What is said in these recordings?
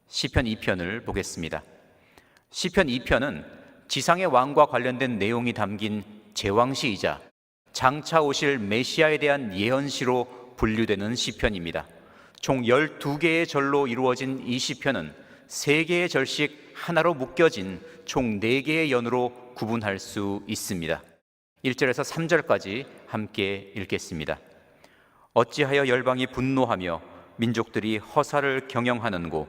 시편 2편을 보겠습니다. 시편 2편은 지상의 왕과 관련된 내용이 담긴 제왕시이자 장차 오실 메시아에 대한 예언시로 분류되는 시편입니다. 총 12개의 절로 이루어진 이 시편은 3개의 절씩 하나로 묶여진 총 4개의 연으로 구분할 수 있습니다. 1절에서 3절까지 함께 읽겠습니다. 어찌하여 열방이 분노하며 민족들이 허사를 경영하는고,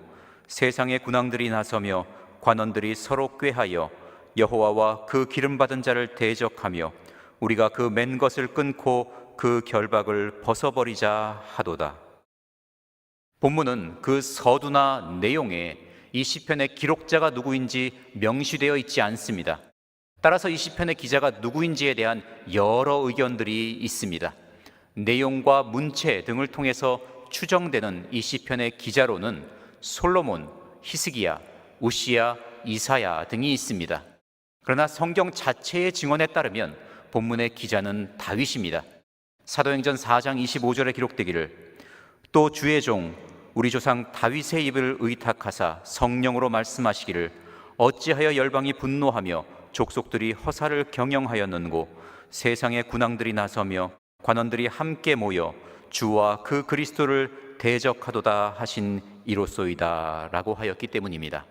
세상의 군왕들이 나서며 관원들이 서로 꾀하여 여호와와 그 기름받은 자를 대적하며 우리가 그 맨 것을 끊고 그 결박을 벗어버리자 하도다. 본문은 그 서두나 내용에 이 시편의 기록자가 누구인지 명시되어 있지 않습니다. 따라서 이 시편의 기자가 누구인지에 대한 여러 의견들이 있습니다. 내용과 문체 등을 통해서 추정되는 이 시편의 기자로는 솔로몬, 히스기야, 우시야, 이사야 등이 있습니다. 그러나 성경 자체의 증언에 따르면 본문의 기자는 다윗입니다. 사도행전 4장 25절에 기록되기를 또 주의 종 우리 조상 다윗의 입을 의탁하사 성령으로 말씀하시기를 어찌하여 열방이 분노하며 족속들이 허사를 경영하였는고, 세상의 군왕들이 나서며 관원들이 함께 모여 주와 그 그리스도를 대적하도다 하신 이로소이다 라고 하였기 때문입니다.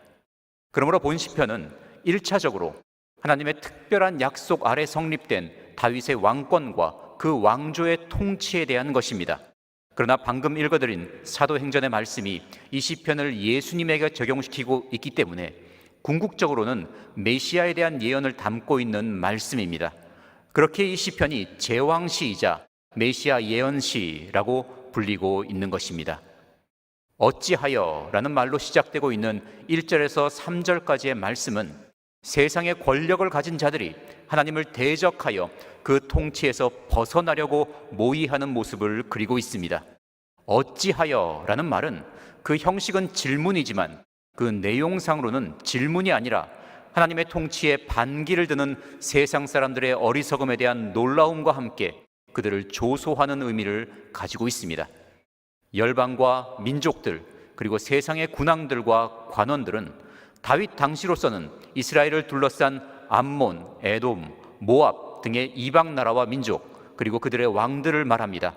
그러므로 본 시편은 1차적으로 하나님의 특별한 약속 아래 성립된 다윗의 왕권과 그 왕조의 통치에 대한 것입니다. 그러나 방금 읽어드린 사도행전의 말씀이 이 시편을 예수님에게 적용시키고 있기 때문에 궁극적으로는 메시아에 대한 예언을 담고 있는 말씀입니다. 그렇게 이 시편이 제왕시이자 메시아 예언시라고 불리고 있는 것입니다. 어찌하여 라는 말로 시작되고 있는 1절에서 3절까지의 말씀은 세상의 권력을 가진 자들이 하나님을 대적하여 그 통치에서 벗어나려고 모의하는 모습을 그리고 있습니다. 어찌하여 라는 말은 그 형식은 질문이지만 그 내용상으로는 질문이 아니라 하나님의 통치에 반기를 드는 세상 사람들의 어리석음에 대한 놀라움과 함께 그들을 조소하는 의미를 가지고 있습니다. 열방과 민족들 그리고 세상의 군왕들과 관원들은 다윗 당시로서는 이스라엘을 둘러싼 암몬, 에돔, 모압 등의 이방 나라와 민족 그리고 그들의 왕들을 말합니다.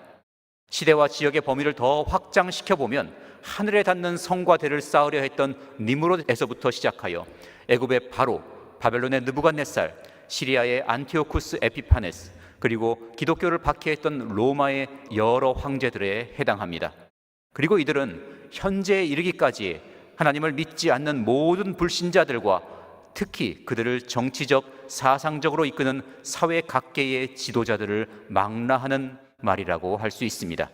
시대와 지역의 범위를 더 확장시켜보면 하늘에 닿는 성과 대를 쌓으려 했던 니므롯에서부터 시작하여 애굽의 바로, 바벨론의 느부갓네살, 시리아의 안티오쿠스 에피파네스 그리고 기독교를 박해했던 로마의 여러 황제들에 해당합니다. 그리고 이들은 현재에 이르기까지 하나님을 믿지 않는 모든 불신자들과 특히 그들을 정치적, 사상적으로 이끄는 사회 각계의 지도자들을 망라하는 말이라고 할 수 있습니다.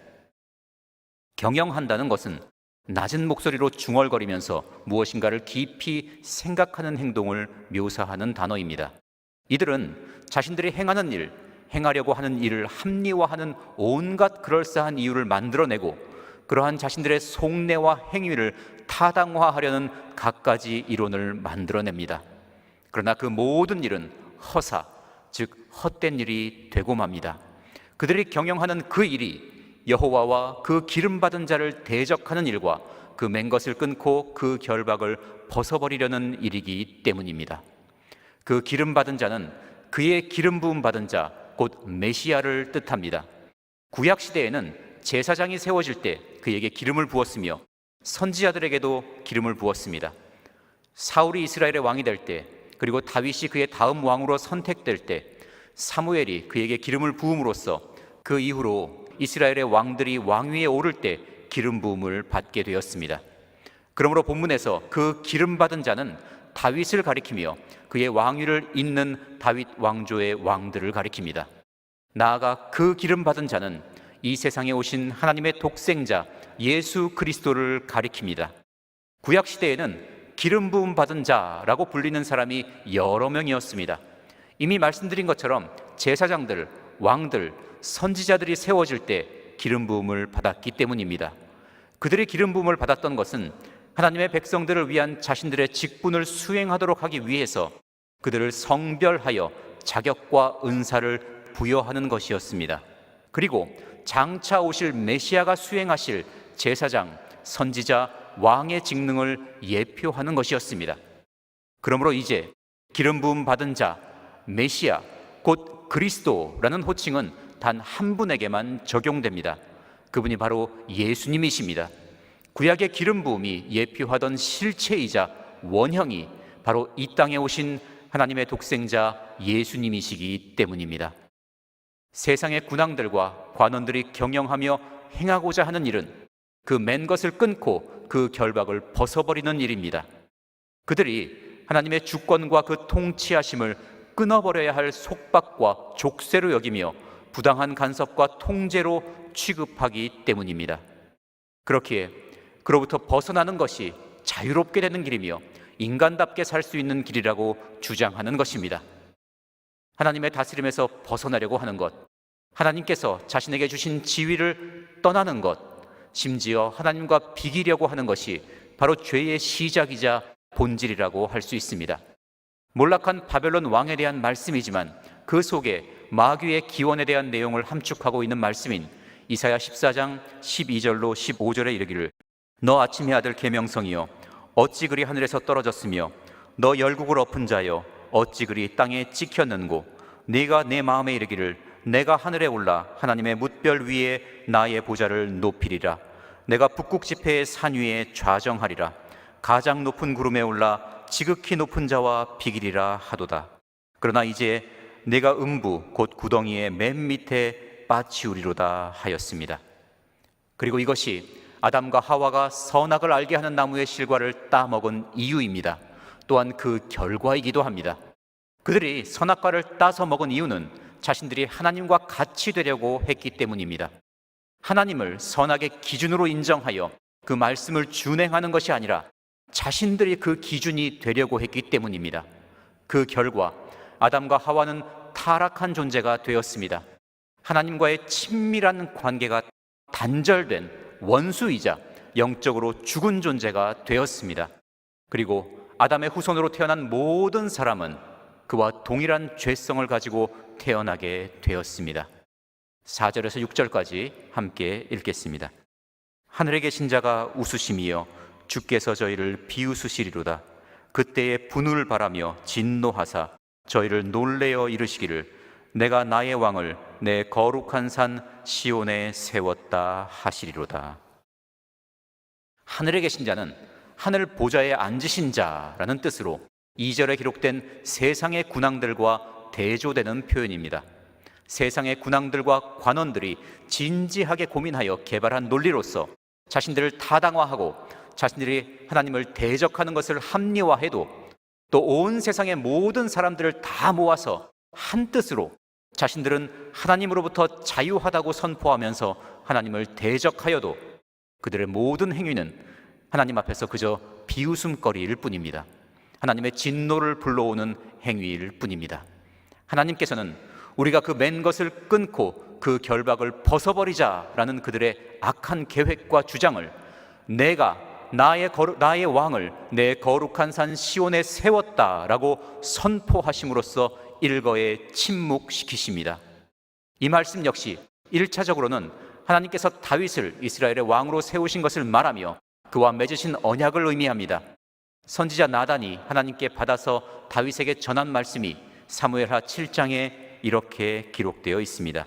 경영한다는 것은 낮은 목소리로 중얼거리면서 무엇인가를 깊이 생각하는 행동을 묘사하는 단어입니다. 이들은 자신들이 행하는 일, 행하려고 하는 일을 합리화하는 온갖 그럴싸한 이유를 만들어내고 그러한 자신들의 속내와 행위를 타당화하려는 갖가지 이론을 만들어냅니다. 그러나 그 모든 일은 허사, 즉 헛된 일이 되고 맙니다. 그들이 경영하는 그 일이 여호와와 그 기름받은 자를 대적하는 일과 그 맨 것을 끊고 그 결박을 벗어버리려는 일이기 때문입니다. 그 기름받은 자는 그의 기름 부음 받은 자, 곧 메시아를 뜻합니다. 구약 시대에는 제사장이 세워질 때 그에게 기름을 부었으며 선지자들에게도 기름을 부었습니다. 사울이 이스라엘의 왕이 될 때, 그리고 다윗이 그의 다음 왕으로 선택될 때 사무엘이 그에게 기름을 부음으로써 그 이후로 이스라엘의 왕들이 왕위에 오를 때 기름 부음을 받게 되었습니다. 그러므로 본문에서 그 기름 받은 자는 다윗을 가리키며 그의 왕위를 잇는 다윗 왕조의 왕들을 가리킵니다. 나아가 그 기름 받은 자는 이 세상에 오신 하나님의 독생자 예수 그리스도를 가리킵니다. 구약 시대에는 기름 부음 받은 자라고 불리는 사람이 여러 명이었습니다. 이미 말씀드린 것처럼 제사장들, 왕들, 선지자들이 세워질 때 기름 부음을 받았기 때문입니다. 그들이 기름 부음을 받았던 것은 하나님의 백성들을 위한 자신들의 직분을 수행하도록 하기 위해서 그들을 성별하여 자격과 은사를 부여하는 것이었습니다. 그리고 장차 오실 메시아가 수행하실 제사장, 선지자, 왕의 직능을 예표하는 것이었습니다. 그러므로 이제 기름 부음 받은 자, 메시아, 곧 그리스도라는 호칭은 단 한 분에게만 적용됩니다. 그분이 바로 예수님이십니다. 구약의 기름 부음이 예표하던 실체이자 원형이 바로 이 땅에 오신 하나님의 독생자 예수님이시기 때문입니다. 세상의 군왕들과 관원들이 경영하며 행하고자 하는 일은 그 맨 것을 끊고 그 결박을 벗어버리는 일입니다. 그들이 하나님의 주권과 그 통치하심을 끊어버려야 할 속박과 족쇄로 여기며 부당한 간섭과 통제로 취급하기 때문입니다. 그렇기에 그로부터 벗어나는 것이 자유롭게 되는 길이며 인간답게 살 수 있는 길이라고 주장하는 것입니다. 하나님의 다스림에서 벗어나려고 하는 것, 하나님께서 자신에게 주신 지위를 떠나는 것, 심지어 하나님과 비기려고 하는 것이 바로 죄의 시작이자 본질이라고 할 수 있습니다. 몰락한 바벨론 왕에 대한 말씀이지만 그 속에 마귀의 기원에 대한 내용을 함축하고 있는 말씀인 이사야 14장 12절로 15절에 이르기를 너 아침의 아들 계명성이여 어찌 그리 하늘에서 떨어졌으며 너 열국을 엎은 자여 어찌 그리 땅에 찍혔는고 네가 내 마음에 이르기를 내가 하늘에 올라 하나님의 뭇별 위에 나의 보좌를 높이리라. 내가 북극 지폐의 산 위에 좌정하리라. 가장 높은 구름에 올라 지극히 높은 자와 비기리라 하도다. 그러나 이제 내가 음부 곧 구덩이의 맨 밑에 빠치우리로다 하였습니다. 그리고 이것이 아담과 하와가 선악을 알게 하는 나무의 실과를 따먹은 이유입니다. 또한 그 결과이기도 합니다. 그들이 선악과를 따서 먹은 이유는 자신들이 하나님과 같이 되려고 했기 때문입니다. 하나님을 선악의 기준으로 인정하여 그 말씀을 준행하는 것이 아니라 자신들이 그 기준이 되려고 했기 때문입니다. 그 결과 아담과 하와는 타락한 존재가 되었습니다. 하나님과의 친밀한 관계가 단절된 원수이자 영적으로 죽은 존재가 되었습니다. 그리고 아담의 후손으로 태어난 모든 사람은 그와 동일한 죄성을 가지고 태어나게 되었습니다. 4절에서 6절까지 함께 읽겠습니다. 하늘에 계신 자가 웃으심이여 주께서 저희를 비웃으시리로다. 그때에 분을 바라며 진노하사 저희를 놀래어 이르시기를 내가 나의 왕을 내 거룩한 산 시온에 세웠다 하시리로다. 하늘에 계신 자는 하늘 보좌에 앉으신 자라는 뜻으로 2절에 기록된 세상의 군왕들과 대조되는 표현입니다. 세상의 군왕들과 관원들이 진지하게 고민하여 개발한 논리로서 자신들을 타당화하고 자신들이 하나님을 대적하는 것을 합리화해도 또 온 세상의 모든 사람들을 다 모아서 한 뜻으로 자신들은 하나님으로부터 자유하다고 선포하면서 하나님을 대적하여도 그들의 모든 행위는 하나님 앞에서 그저 비웃음거리일 뿐입니다. 하나님의 진노를 불러오는 행위일 뿐입니다. 하나님께서는 우리가 그 맨 것을 끊고 그 결박을 벗어버리자라는 그들의 악한 계획과 주장을 내가 나의 왕을 내 거룩한 산 시온에 세웠다라고 선포하심으로써 일거에 침묵시키십니다. 이 말씀 역시 1차적으로는 하나님께서 다윗을 이스라엘의 왕으로 세우신 것을 말하며 그와 맺으신 언약을 의미합니다. 선지자 나단이 하나님께 받아서 다윗에게 전한 말씀이 사무엘하 7장에 이렇게 기록되어 있습니다.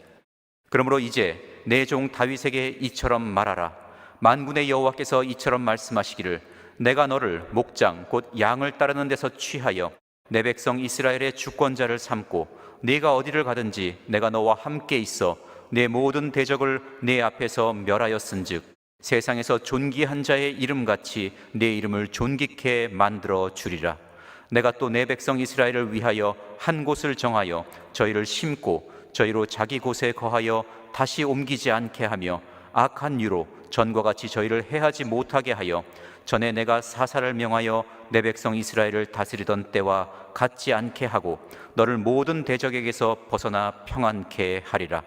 그러므로 이제 내 종 다윗에게 이처럼 말하라. 만군의 여호와께서 이처럼 말씀하시기를 내가 너를 목장 곧 양을 따르는 데서 취하여 내 백성 이스라엘의 주권자를 삼고 네가 어디를 가든지 내가 너와 함께 있어 내 모든 대적을 네 앞에서 멸하였은즉 세상에서 존귀한 자의 이름같이 내 이름을 존귀케 만들어 주리라. 내가 또 내 백성 이스라엘을 위하여 한 곳을 정하여 저희를 심고 저희로 자기 곳에 거하여 다시 옮기지 않게 하며 악한 유로 전과 같이 저희를 해하지 못하게 하여 전에 내가 사사를 명하여 내 백성 이스라엘을 다스리던 때와 같지 않게 하고 너를 모든 대적에게서 벗어나 평안케 하리라.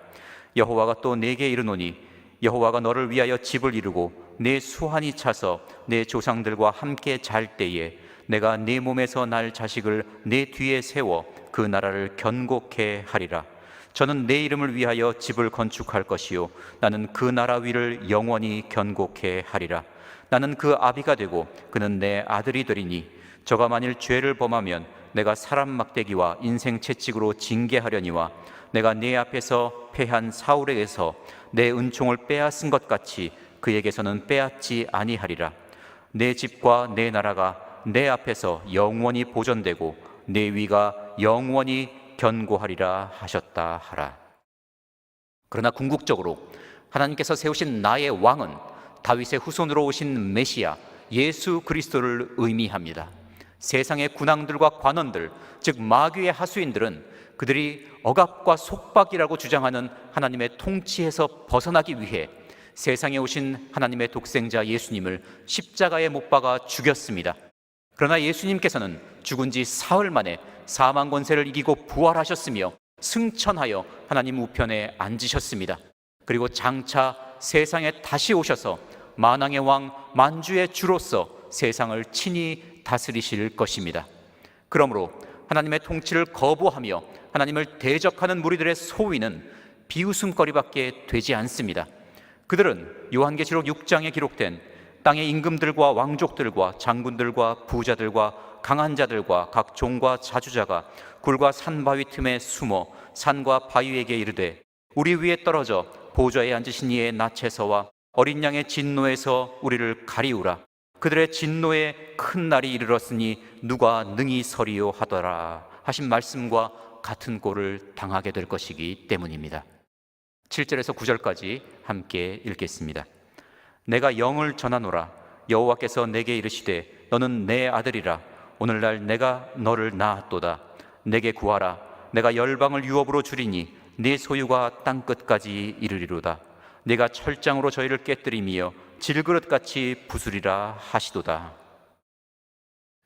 여호와가 또 내게 이르노니 여호와가 너를 위하여 집을 이루고 내 수환이 차서 내 조상들과 함께 잘 때에 내가 네 몸에서 날 자식을 내 뒤에 세워 그 나라를 견고케 하리라. 저는 내 이름을 위하여 집을 건축할 것이요 나는 그 나라 위를 영원히 견고케 하리라. 나는 그 아비가 되고 그는 내 아들이 되리니 저가 만일 죄를 범하면 내가 사람 막대기와 인생 채찍으로 징계하려니와 내가 네 앞에서 패한 사울에게서 내 은총을 빼앗은 것 같이 그에게서는 빼앗지 아니하리라. 내 집과 내 나라가 내 앞에서 영원히 보존되고 내 위가 영원히 견고하리라 하셨다 하라. 그러나 궁극적으로 하나님께서 세우신 나의 왕은 다윗의 후손으로 오신 메시아 예수 그리스도를 의미합니다. 세상의 군왕들과 관원들, 즉 마귀의 하수인들은 그들이 억압과 속박이라고 주장하는 하나님의 통치에서 벗어나기 위해 세상에 오신 하나님의 독생자 예수님을 십자가에 못 박아 죽였습니다. 그러나 예수님께서는 죽은 지 사흘 만에 사망 권세를 이기고 부활하셨으며 승천하여 하나님 우편에 앉으셨습니다. 그리고 장차 세상에 다시 오셔서 만왕의 왕 만주의 주로서 세상을 친히 다스리실 것입니다. 그러므로 하나님의 통치를 거부하며 하나님을 대적하는 무리들의 소위는 비웃음거리밖에 되지 않습니다. 그들은 요한계시록 6장에 기록된 땅의 임금들과 왕족들과 장군들과 부자들과 강한 자들과 각 종과 자주자가 굴과 산바위 틈에 숨어 산과 바위에게 이르되 우리 위에 떨어져 보좌에 앉으신 이의 낯에서와 어린 양의 진노에서 우리를 가리우라. 그들의 진노에 큰 날이 이르렀으니 누가 능히 서리요 하더라 하신 말씀과 같은 꼴을 당하게 될 것이기 때문입니다. 7절에서 9절까지 함께 읽겠습니다. 내가 영을 전하노라. 여호와께서 내게 이르시되 너는 내 아들이라. 오늘날 내가 너를 낳았도다. 내게 구하라. 내가 열방을 유업으로 주리니 네 소유가 땅끝까지 이르리로다. 네가 철장으로 저희를 깨뜨리며 질그릇같이 부수리라 하시도다.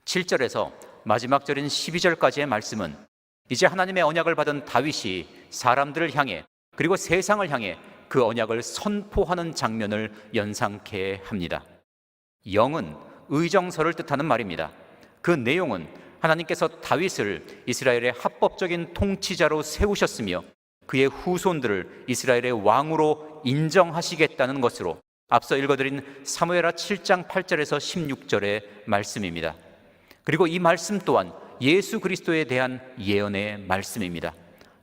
7절에서 마지막 절인 12절까지의 말씀은 이제 하나님의 언약을 받은 다윗이 사람들을 향해 그리고 세상을 향해 그 언약을 선포하는 장면을 연상케 합니다. 영은 의정서를 뜻하는 말입니다. 그 내용은 하나님께서 다윗을 이스라엘의 합법적인 통치자로 세우셨으며 그의 후손들을 이스라엘의 왕으로 인정하시겠다는 것으로 앞서 읽어드린 사무엘하 7장 8절에서 16절의 말씀입니다. 그리고 이 말씀 또한 예수 그리스도에 대한 예언의 말씀입니다.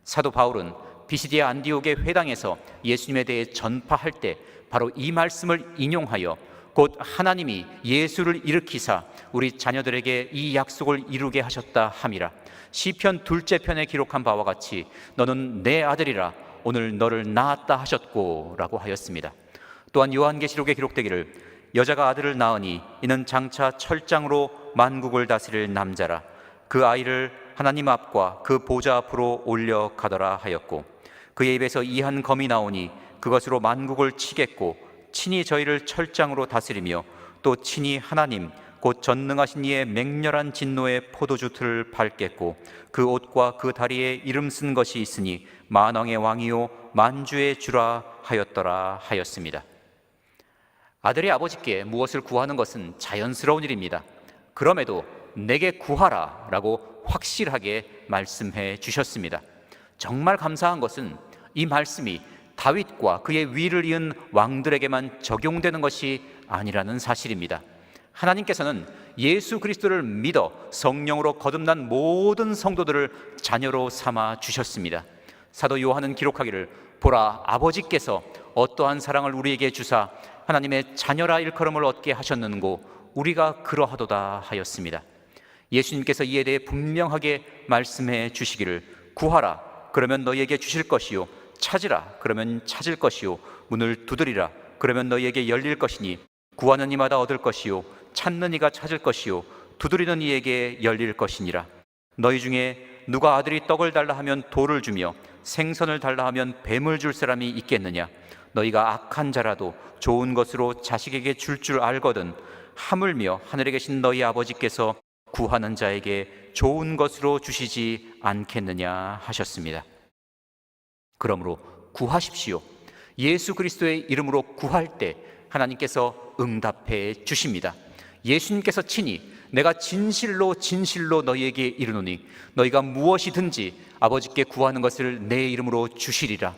사도 바울은 비시디아 안디옥의 회당에서 예수님에 대해 전파할 때 바로 이 말씀을 인용하여 곧 하나님이 예수를 일으키사 우리 자녀들에게 이 약속을 이루게 하셨다 함이라. 시편 2째 편에 기록한 바와 같이 너는 내 아들이라 오늘 너를 낳았다 하셨고 라고 하였습니다. 또한 요한계시록에 기록되기를 여자가 아들을 낳으니 이는 장차 철장으로 만국을 다스릴 남자라. 그 아이를 하나님 앞과 그 보좌 앞으로 올려가더라 하였고 그의 입에서 이한 검이 나오니 그것으로 만국을 치겠고 친히 저희를 철장으로 다스리며 또 친히 하나님 곧 전능하신 이의 맹렬한 진노의 포도주틀을 밟겠고 그 옷과 그 다리에 이름 쓴 것이 있으니 만왕의 왕이요 만주의 주라 하였더라 하였습니다. 아들의 아버지께 무엇을 구하는 것은 자연스러운 일입니다. 그럼에도 내게 구하라 라고 확실하게 말씀해 주셨습니다. 정말 감사한 것은 이 말씀이 다윗과 그의 위를 이은 왕들에게만 적용되는 것이 아니라는 사실입니다. 하나님께서는 예수 그리스도를 믿어 성령으로 거듭난 모든 성도들을 자녀로 삼아 주셨습니다. 사도 요한은 기록하기를 보라 아버지께서 어떠한 사랑을 우리에게 주사 하나님의 자녀라 일컬음을 얻게 하셨는고 우리가 그러하도다 하였습니다. 예수님께서 이에 대해 분명하게 말씀해 주시기를 구하라 그러면 너희에게 주실 것이요 찾으라 그러면 찾을 것이요 문을 두드리라 그러면 너희에게 열릴 것이니 구하는 이마다 얻을 것이요 찾는 이가 찾을 것이요 두드리는 이에게 열릴 것이니라. 너희 중에 누가 아들이 떡을 달라 하면 돌을 주며 생선을 달라 하면 뱀을 줄 사람이 있겠느냐. 너희가 악한 자라도 좋은 것으로 자식에게 줄 알거든 하물며 하늘에 계신 너희 아버지께서 구하는 자에게 좋은 것으로 주시지 않겠느냐 하셨습니다. 그러므로 구하십시오. 예수 그리스도의 이름으로 구할 때 하나님께서 응답해 주십니다. 예수님께서 친히 내가 진실로 진실로 너희에게 이르노니 너희가 무엇이든지 아버지께 구하는 것을 내 이름으로 주시리라.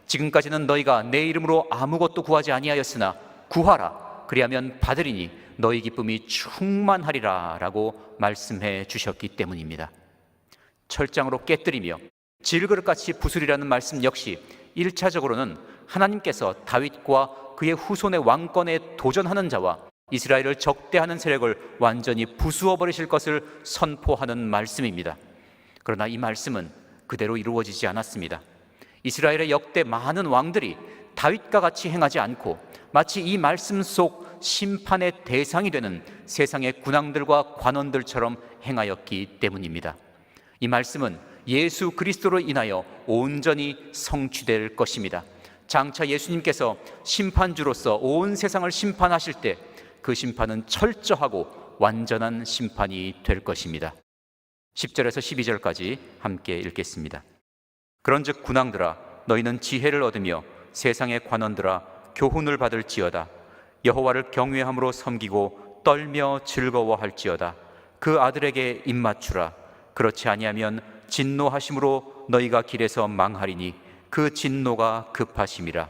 지금까지는 너희가 내 이름으로 아무것도 구하지 아니하였으나 구하라 그리하면 받으리니 너희 기쁨이 충만하리라 라고 말씀해 주셨기 때문입니다. 철장으로 깨뜨리며 질그릇같이 부수리라는 말씀 역시 1차적으로는 하나님께서 다윗과 그의 후손의 왕권에 도전하는 자와 이스라엘을 적대하는 세력을 완전히 부수어 버리실 것을 선포하는 말씀입니다. 그러나 이 말씀은 그대로 이루어지지 않았습니다. 이스라엘의 역대 많은 왕들이 다윗과 같이 행하지 않고 마치 이 말씀 속 심판의 대상이 되는 세상의 군왕들과 관원들처럼 행하였기 때문입니다. 이 말씀은 예수 그리스도로 인하여 온전히 성취될 것입니다. 장차 예수님께서 심판주로서 온 세상을 심판하실 때 그 심판은 철저하고 완전한 심판이 될 것입니다. 10절에서 12절까지 함께 읽겠습니다. 그런즉 군왕들아 너희는 지혜를 얻으며 세상의 관원들아 교훈을 받을지어다. 여호와를 경외함으로 섬기고 떨며 즐거워할지어다. 그 아들에게 입맞추라. 그렇지 아니하면 진노하심으로 너희가 길에서 망하리니 그 진노가 급하심이라.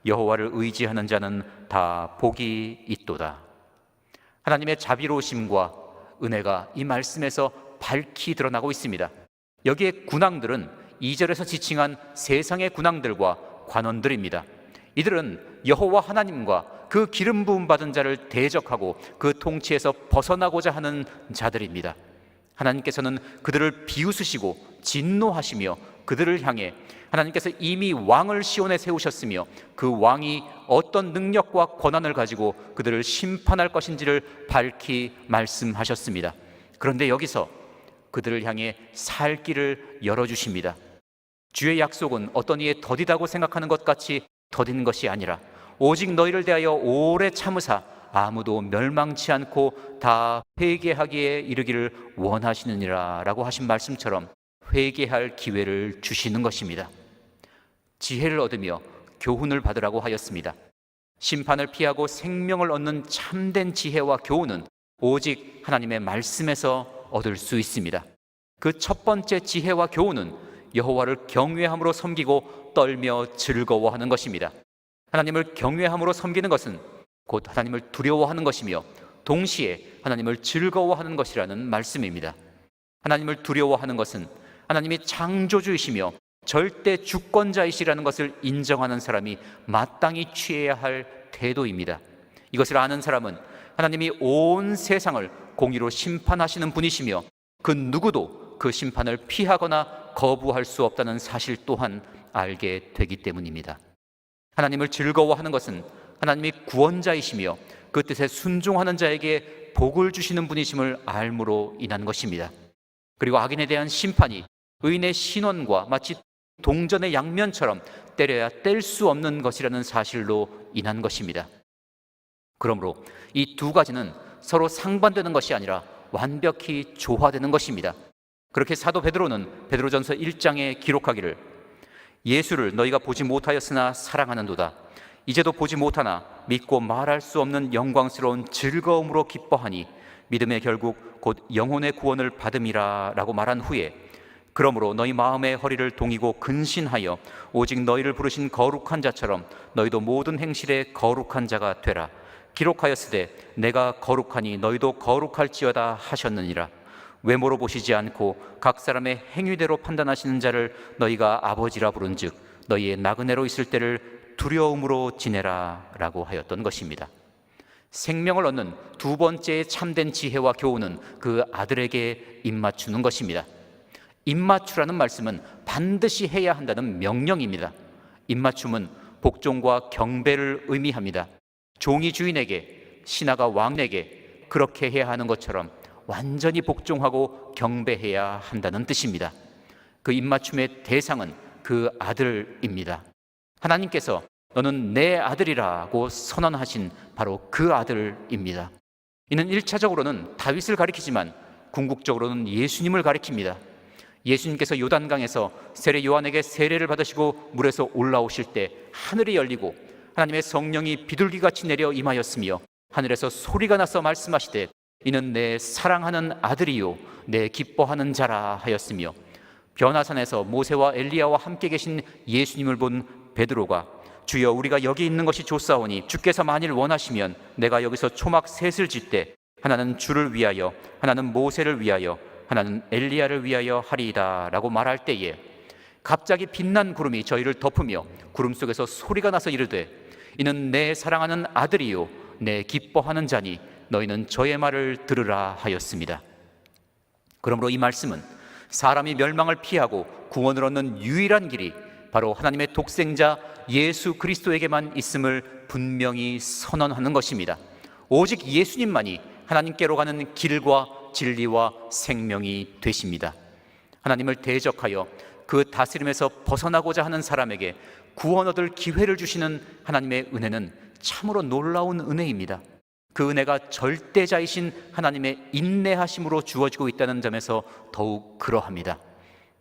여호와를 의지하는 자는 다 복이 있도다. 하나님의 자비로우심과 은혜가 이 말씀에서 밝히 드러나고 있습니다. 여기에 군왕들은 2절에서 지칭한 세상의 군왕들과 관원들입니다. 이들은 여호와 하나님과 그 기름 부음 받은 자를 대적하고 그 통치에서 벗어나고자 하는 자들입니다. 하나님께서는 그들을 비웃으시고 진노하시며 그들을 향해 하나님께서 이미 왕을 시온에 세우셨으며 그 왕이 어떤 능력과 권한을 가지고 그들을 심판할 것인지를 밝히 말씀하셨습니다. 그런데 여기서 그들을 향해 살 길을 열어주십니다. 주의 약속은 어떤 이의 더디다고 생각하는 것 같이 더딘 것이 아니라 오직 너희를 대하여 오래 참으사 아무도 멸망치 않고 다 회개하기에 이르기를 원하시느니라 라고 하신 말씀처럼 회개할 기회를 주시는 것입니다. 지혜를 얻으며 교훈을 받으라고 하였습니다. 심판을 피하고 생명을 얻는 참된 지혜와 교훈은 오직 하나님의 말씀에서 얻을 수 있습니다. 그 첫 번째 지혜와 교훈은 여호와를 경외함으로 섬기고 떨며 즐거워하는 것입니다. 하나님을 경외함으로 섬기는 것은 곧 하나님을 두려워하는 것이며 동시에 하나님을 즐거워하는 것이라는 말씀입니다. 하나님을 두려워하는 것은 하나님이 창조주이시며 절대 주권자이시라는 것을 인정하는 사람이 마땅히 취해야 할 태도입니다. 이것을 아는 사람은 하나님이 온 세상을 공의로 심판하시는 분이시며 그 누구도 그 심판을 피하거나 거부할 수 없다는 사실 또한 알게 되기 때문입니다. 하나님을 즐거워하는 것은 하나님이 구원자이시며 그 뜻에 순종하는 자에게 복을 주시는 분이심을 알므로 인한 것입니다. 그리고 악인에 대한 심판이 의인의 신원과 마치 동전의 양면처럼 때려야 뗄 수 없는 것이라는 사실로 인한 것입니다. 그러므로 이 두 가지는 서로 상반되는 것이 아니라 완벽히 조화되는 것입니다. 그렇게 사도 베드로는 베드로전서 1장에 기록하기를 예수를 너희가 보지 못하였으나 사랑하는도다. 이제도 보지 못하나 믿고 말할 수 없는 영광스러운 즐거움으로 기뻐하니 믿음의 결국 곧 영혼의 구원을 받음이라 라고 말한 후에 그러므로 너희 마음의 허리를 동이고 근신하여 오직 너희를 부르신 거룩한 자처럼 너희도 모든 행실에 거룩한 자가 되라. 기록하였으되 내가 거룩하니 너희도 거룩할지어다 하셨느니라. 외모로 보시지 않고 각 사람의 행위대로 판단하시는 자를 너희가 아버지라 부른즉 너희의 나그네로 있을 때를 두려움으로 지내라 라고 하였던 것입니다. 생명을 얻는 두 번째 참된 지혜와 교훈은 그 아들에게 입맞추는 것입니다. 입맞추라는 말씀은 반드시 해야 한다는 명령입니다. 입맞춤은 복종과 경배를 의미합니다. 종이 주인에게, 신하가 왕에게 그렇게 해야 하는 것처럼 완전히 복종하고 경배해야 한다는 뜻입니다. 그 입맞춤의 대상은 그 아들입니다. 하나님께서 너는 내 아들이라고 선언하신 바로 그 아들입니다. 이는 1차적으로는 다윗을 가리키지만 궁극적으로는 예수님을 가리킵니다. 예수님께서 요단강에서 세례 요한에게 세례를 받으시고 물에서 올라오실 때 하늘이 열리고 하나님의 성령이 비둘기같이 내려 임하였으며 하늘에서 소리가 나서 말씀하시되 이는 내 사랑하는 아들이요 내 기뻐하는 자라 하였으며 변화산에서 모세와 엘리야와 함께 계신 예수님을 본 베드로가 주여, 우리가 여기 있는 것이 좋사오니 주께서 만일 원하시면 내가 여기서 초막 셋을 짓되 하나는 주를 위하여, 하나는 모세를 위하여, 하나는 엘리야를 위하여 하리이다 라고 말할 때에 갑자기 빛난 구름이 저희를 덮으며 구름 속에서 소리가 나서 이르되 이는 내 사랑하는 아들이요 내 기뻐하는 자니 너희는 저의 말을 들으라 하였습니다. 그러므로 이 말씀은 사람이 멸망을 피하고 구원을 얻는 유일한 길이 바로 하나님의 독생자 예수 그리스도에게만 있음을 분명히 선언하는 것입니다. 오직 예수님만이 하나님께로 가는 길과 진리와 생명이 되십니다. 하나님을 대적하여 그 다스림에서 벗어나고자 하는 사람에게 구원 얻을 기회를 주시는 하나님의 은혜는 참으로 놀라운 은혜입니다. 그 은혜가 절대자이신 하나님의 인내하심으로 주어지고 있다는 점에서 더욱 그러합니다.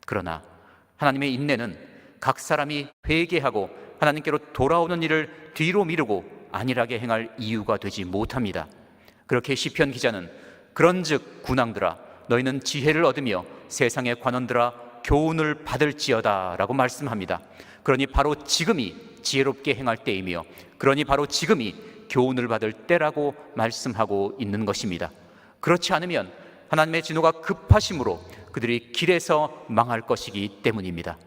그러나 하나님의 인내는 각 사람이 회개하고 하나님께로 돌아오는 일을 뒤로 미루고 안일하게 행할 이유가 되지 못합니다. 그렇게 시편 기자는 그런즉 군왕들아 너희는 지혜를 얻으며 세상의 관원들아 교훈을 받을지어다 라고 말씀합니다. 그러니 바로 지금이 지혜롭게 행할 때이며 그러니 바로 지금이 교훈을 받을 때라고 말씀하고 있는 것입니다. 그렇지 않으면 하나님의 진노가 급하심으로 그들이 길에서 망할 것이기 때문입니다.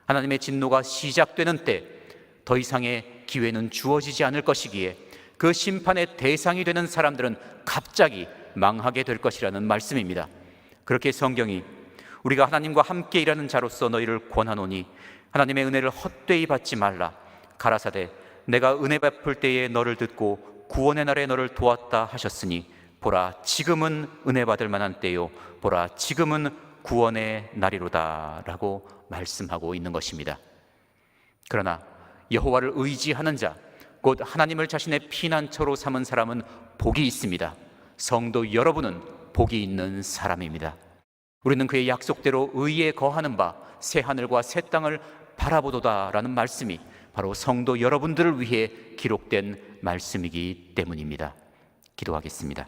하나님의 진노가 시작되는 때 더 이상의 기회는 주어지지 않을 것이기에 그 심판의 대상이 되는 사람들은 갑자기 망하게 될 것이라는 말씀입니다. 그렇게 성경이 우리가 하나님과 함께 일하는 자로서 너희를 권하노니 하나님의 은혜를 헛되이 받지 말라. 가라사대 내가 은혜 베풀 때에 너를 듣고 구원의 날에 너를 도왔다 하셨으니 보라 지금은 은혜 받을 만한 때요 보라 지금은 구원의 날이로다 라고 말씀하고 있는 것입니다. 그러나 여호와를 의지하는 자, 곧 하나님을 자신의 피난처로 삼은 사람은 복이 있습니다. 성도 여러분은 복이 있는 사람입니다. 우리는 그의 약속대로 의에 거하는 바 새 하늘과 새 땅을 바라보도다라는 말씀이 바로 성도 여러분들을 위해 기록된 말씀이기 때문입니다. 기도하겠습니다.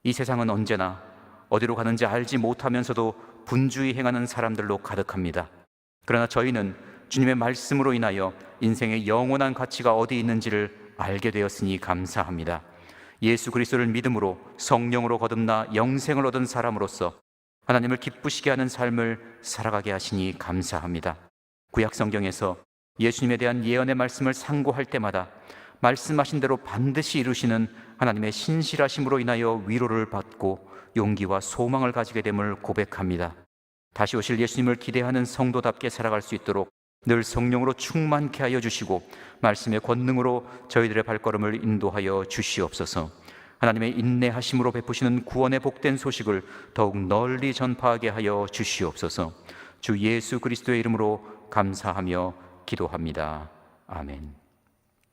이 세상은 언제나 어디로 가는지 알지 못하면서도 분주히 행하는 사람들로 가득합니다. 그러나 저희는 주님의 말씀으로 인하여 인생의 영원한 가치가 어디 있는지를 알게 되었으니 감사합니다. 예수 그리스도를 믿음으로 성령으로 거듭나 영생을 얻은 사람으로서 하나님을 기쁘시게 하는 삶을 살아가게 하시니 감사합니다. 구약 성경에서 예수님에 대한 예언의 말씀을 상고할 때마다 말씀하신 대로 반드시 이루시는 하나님의 신실하심으로 인하여 위로를 받고 용기와 소망을 가지게 됨을 고백합니다. 다시 오실 예수님을 기대하는 성도답게 살아갈 수 있도록 늘 성령으로 충만케 하여 주시고 말씀의 권능으로 저희들의 발걸음을 인도하여 주시옵소서. 하나님의 인내하심으로 베푸시는 구원의 복된 소식을 더욱 널리 전파하게 하여 주시옵소서. 주 예수 그리스도의 이름으로 감사하며 기도합니다. 아멘.